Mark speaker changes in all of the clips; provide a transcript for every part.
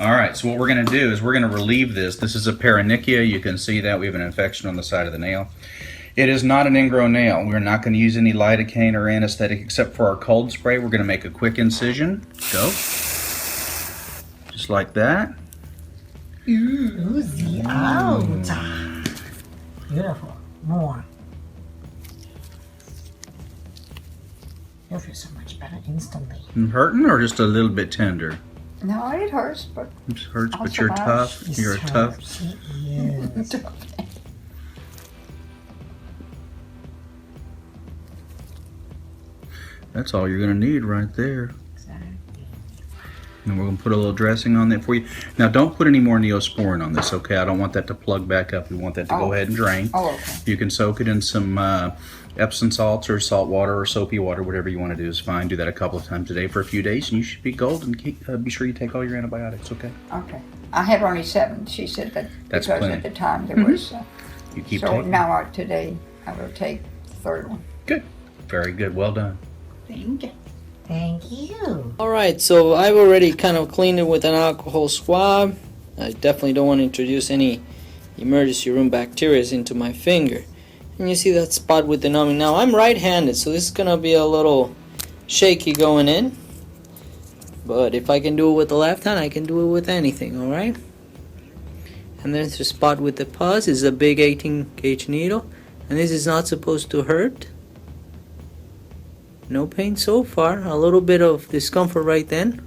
Speaker 1: Alright, so what we're going to do is we're going to relieve this. This is a Paronychia. You can see that we have an infection on the side of the nail. It is not an ingrown nail. We're not going to use any lidocaine or anesthetic except for our cold spray. We're going to make a quick incision. Go. Just like that.
Speaker 2: Oozy out. Beautiful. More. You'll feel so much better instantly.
Speaker 1: Hurting or just a little bit tender?
Speaker 3: No, it hurts, but
Speaker 1: It hurts, but you're tough. You're tough.
Speaker 2: Yes.
Speaker 1: That's all you're going to need right there.
Speaker 2: Exactly.
Speaker 1: And we're going to put a little dressing on there for you. Now, don't put any more Neosporin on this, okay? I don't want that to plug back up. We want that to go ahead and drain.
Speaker 3: oh, okay.
Speaker 1: You can soak it in some Epsom salts or salt water or soapy water, whatever you want to do is fine. Do that a couple of times a day for a few days, and you should be golden. Be sure you take all your antibiotics, okay?
Speaker 3: Okay. I have only 7. She said that
Speaker 1: That's
Speaker 3: because
Speaker 1: plenty.
Speaker 3: at the time there was.
Speaker 1: You keep
Speaker 3: So
Speaker 1: taking.
Speaker 3: now today I will take the 3rd one.
Speaker 1: Good. Very good. Well done.
Speaker 3: Thank you.
Speaker 2: Thank you.
Speaker 4: Alright, so I've already kind of cleaned it with an alcohol swab. I definitely don't want to introduce any emergency room bacteria into my finger. And you see that spot with the numbing. Now I'm right-handed, so this is going to be a little shaky going in. But if I can do it with the left hand, I can do it with anything, alright? And there's the spot with the pus. This is a big 18-gauge needle. And this is not supposed to hurt. No pain so far. A little bit of discomfort right then.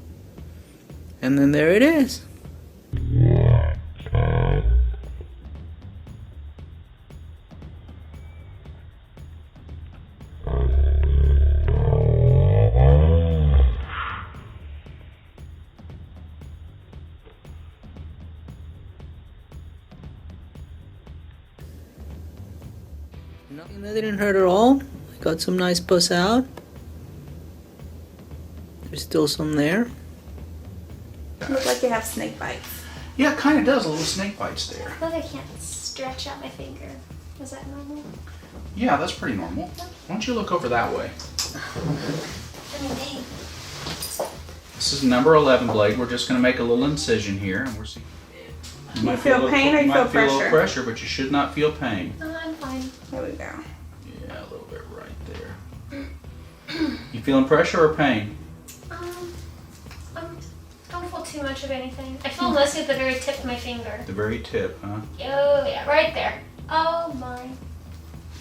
Speaker 4: And then there it is. Nothing that didn't hurt at all. I got some nice pus out. There's still some there.
Speaker 5: Look like you have snake bites.
Speaker 1: Yeah, it kind of does. A little snake bites there.
Speaker 6: I feel like I can't stretch out my finger. Is that normal?
Speaker 1: Yeah, that's pretty normal. Why don't you look over that way? This is number 11 blade. We're just going to make a little incision here, and we're seeing. You might
Speaker 5: feel pain or you feel
Speaker 1: might feel a little
Speaker 5: pressure?
Speaker 1: pressure, but you should not feel pain.
Speaker 6: Oh, I'm fine.
Speaker 5: There we go.
Speaker 1: Yeah, a little bit right there. You feeling pressure or pain?
Speaker 6: I don't feel too much of anything. I feel mostly at the very tip of my finger.
Speaker 1: The very tip, huh?
Speaker 6: Oh, yeah, right there. Oh, my.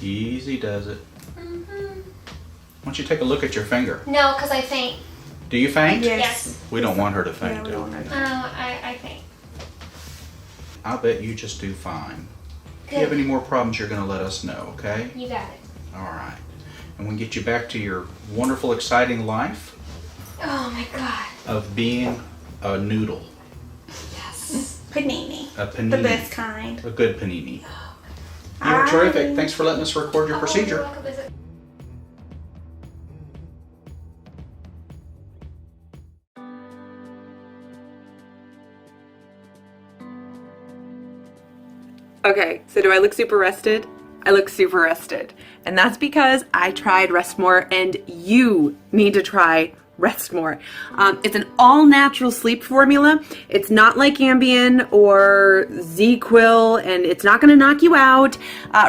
Speaker 1: Easy does it.
Speaker 6: Mm-hmm.
Speaker 1: Why don't you take a look at your finger?
Speaker 6: No, because I faint.
Speaker 1: Do you faint?
Speaker 6: Yes.
Speaker 1: We don't want her to faint,
Speaker 5: Yeah, we
Speaker 1: do
Speaker 5: don't
Speaker 1: we?
Speaker 5: want
Speaker 6: Oh, I faint.
Speaker 1: I'll bet you just do fine. If you
Speaker 6: Good.
Speaker 1: have any more problems, you're going to let us know, okay?
Speaker 6: You got it.
Speaker 1: All right. And we can get you back to your wonderful, exciting life
Speaker 6: Oh, my God.
Speaker 1: of being a noodle,
Speaker 6: Yes.
Speaker 5: Panini.
Speaker 1: a panini.
Speaker 5: The best kind.
Speaker 1: A good panini. You were terrific. Thanks for letting us record your
Speaker 6: Oh,
Speaker 1: procedure.
Speaker 6: you're welcome. Is it-
Speaker 7: Okay, so do I look super rested? I look super rested. And that's because I tried Rest More, and you need to try Rest More. It's an all-natural sleep formula. It's not like Ambien or Z-Quil, and it's not gonna knock you out.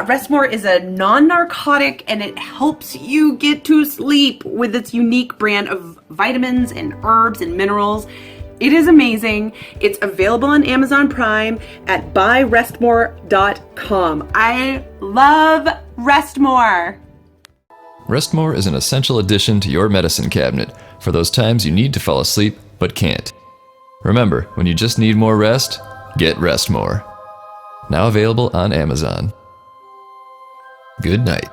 Speaker 7: Rest More is a non-narcotic, and it helps you get to sleep with its unique brand of vitamins and herbs and minerals. It is amazing. It's available on Amazon Prime at buyrestmore.com. I love Rest More.
Speaker 8: Rest More is an essential addition to your medicine cabinet for those times you need to fall asleep but can't. Remember, when you just need more rest, get Rest More. Now available on Amazon. Good night.